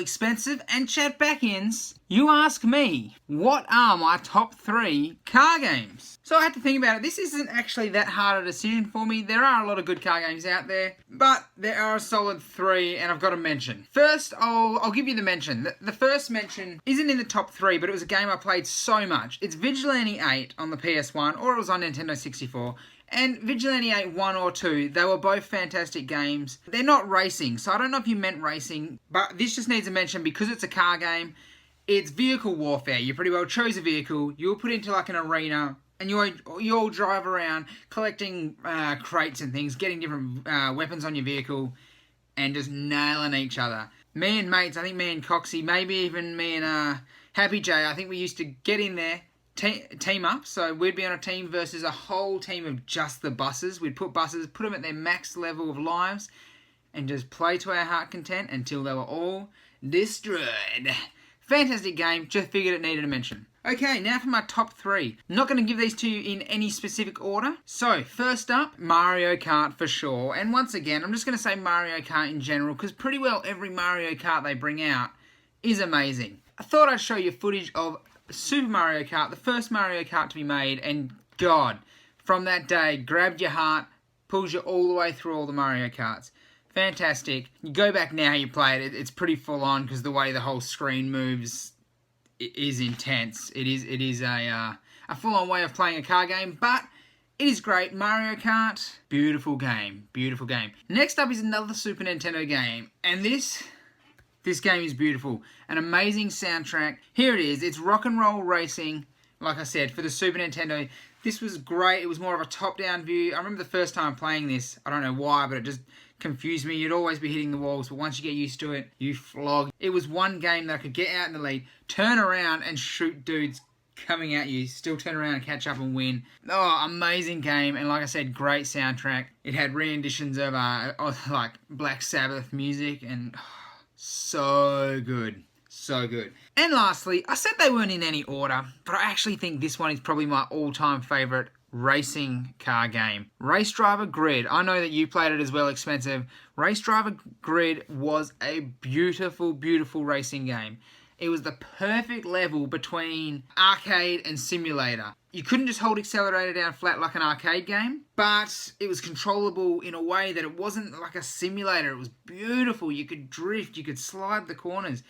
Expensive and Chat Back-ins, you ask me, what are my top 3 car games? So I had to think about it. This isn't actually that hard a decision for me. There are a lot of good car games out there, but there are a solid 3 and I've got to mention. First, I'll give you the mention. The first mention isn't in the top 3, but it was a game I played so much. It's Vigilante 8 on the PS1, or it was on Nintendo 64. And Vigilante 8 1 or 2, they were both fantastic games. They're not racing, so I don't know if you meant racing, but this just needs a mention because it's a car game. It's vehicle warfare. You pretty well chose a vehicle, you were put into like an arena, and you all drive around collecting crates and things, getting different weapons on your vehicle, and just nailing each other. Me and mates, I think me and Coxie, maybe even me and Happy J, I think we used to get in there, team up, so we'd be on a team versus a whole team of just the buses. We'd put them at their max level of lives and just play to our heart content until they were all destroyed. Fantastic game, just figured it needed a mention. Okay, now for my top 3. I'm not going to give these to you in any specific order. So, first up, Mario Kart for sure. And once again, I'm just going to say Mario Kart in general, because pretty well every Mario Kart they bring out is amazing. I thought I'd show you footage of Super Mario Kart, the first Mario Kart to be made, and God, from that day, grabbed your heart, pulls you all the way through all the Mario Karts. Fantastic. You go back now, you play it, it's pretty full on because the way the whole screen moves is intense. It is a full on way of playing a car game, but it is great. Mario Kart, beautiful game, beautiful game. Next up is another Super Nintendo game, and this game is beautiful. An amazing soundtrack. Here it is. It's Rock and Roll Racing, like I said, for the Super Nintendo. This was great. It was more of a top-down view. I remember the first time playing this. I don't know why, but it just confused me. You'd always be hitting the walls, but once you get used to it, you flog. It was one game that I could get out in the lead, turn around and shoot dudes coming at you, still turn around and catch up and win. Oh, amazing game. And like I said, great soundtrack. It had renditions of like Black Sabbath music, and so good. So good. And lastly, I said they weren't in any order, but I actually think this one is probably my all-time favourite racing car game. Race Driver Grid. I know that you played it as well, Expensive. Race Driver Grid was a beautiful, beautiful racing game. It was the perfect level between arcade and simulator. You couldn't just hold accelerator down flat like an arcade game, but it was controllable in a way that it wasn't like a simulator. It was beautiful. You could drift, you could slide the corners.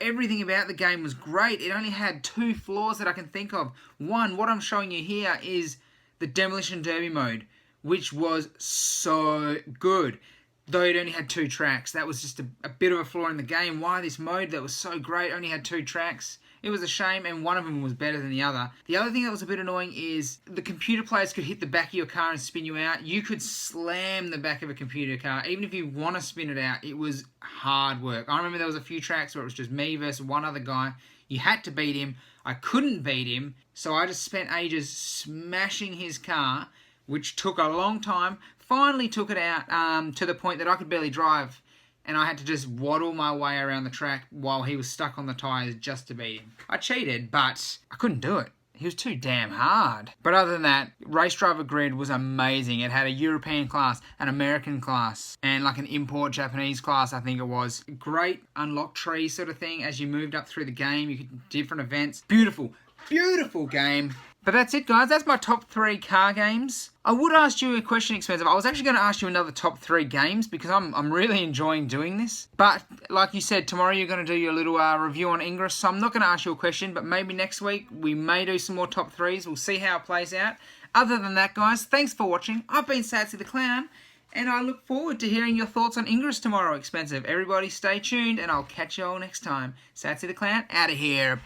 Everything about the game was great. It only had 2 flaws that I can think of. One, what I'm showing you here is the Demolition Derby mode, which was so good. Though it only had 2 tracks. That was just a bit of a flaw in the game. Why this mode that was so great only had 2 tracks? It was a shame, and one of them was better than the other. The other thing that was a bit annoying is the computer players could hit the back of your car and spin you out. You could slam the back of a computer car. Even if you want to spin it out, it was hard work. I remember there was a few tracks where it was just me versus one other guy. You had to beat him. I couldn't beat him, so I just spent ages smashing his car, which took a long time. Finally took it out to the point that I could barely drive, and I had to just waddle my way around the track while he was stuck on the tyres just to beat him. I cheated, but I couldn't do it. He was too damn hard. But other than that, Race Driver Grid was amazing. It had a European class, an American class, and like an import Japanese class, I think it was. Great unlock tree sort of thing as you moved up through the game. You could different events. Beautiful, beautiful game. But that's it, guys. That's my top 3 car games. I would ask you a question, Expensive. I was actually going to ask you another top 3 games because I'm really enjoying doing this. But like you said, tomorrow you're going to do your little review on Ingress. So I'm not going to ask you a question, but maybe next week we may do some more top 3s. We'll see how it plays out. Other than that, guys, thanks for watching. I've been sadctheclown, and I look forward to hearing your thoughts on Ingress tomorrow, Expensive. Everybody stay tuned, and I'll catch you all next time. sadctheclown, out of here.